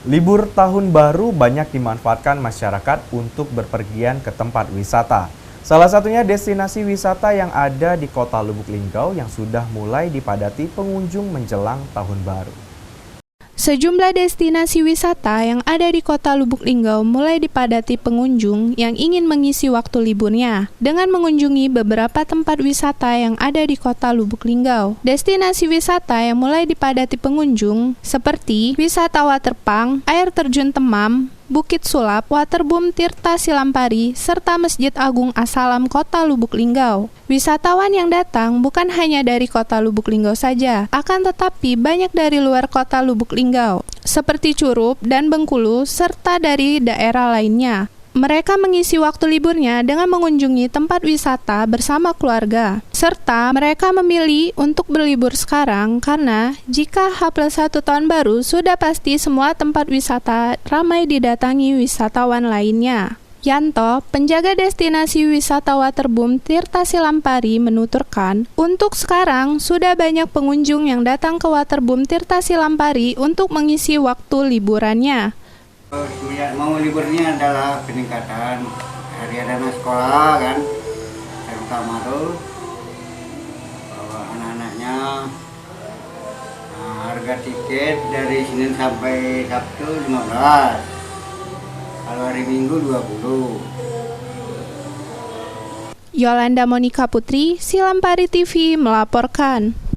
Libur tahun baru banyak dimanfaatkan masyarakat untuk berpergian ke tempat wisata. Salah satunya destinasi wisata yang ada di Kota Lubuk Linggau yang sudah mulai dipadati pengunjung menjelang tahun baru. Sejumlah destinasi wisata yang ada di Kota Lubuk Linggau mulai dipadati pengunjung yang ingin mengisi waktu liburnya dengan mengunjungi beberapa tempat wisata yang ada di Kota Lubuk Linggau. Destinasi wisata yang mulai dipadati pengunjung seperti wisata waterpark, air terjun Temam, Bukit Sulap, Waterboom Tirta Silampari, serta Masjid Agung As-Salam Kota Lubuk Linggau. Wisatawan yang datang bukan hanya dari Kota Lubuk Linggau saja, akan tetapi banyak dari luar Kota Lubuk Linggau, seperti Curup dan Bengkulu, serta dari daerah lainnya. Mereka mengisi waktu liburnya dengan mengunjungi tempat wisata bersama keluarga, serta mereka memilih untuk berlibur sekarang karena jika H+1 tahun baru sudah pasti semua tempat wisata ramai didatangi wisatawan lainnya. Yanto, penjaga destinasi wisata Waterboom Tirta Silampari menuturkan, untuk sekarang sudah banyak pengunjung yang datang ke Waterboom Tirta Silampari untuk mengisi waktu liburannya. Mau liburnya adalah peningkatan hari anak sekolah kan, terutama tuh bawa anak-anaknya. Harga tiket dari Senin sampai Sabtu 15, kalau hari Minggu 20. Yolanda Monika Putri, Silampari TV melaporkan.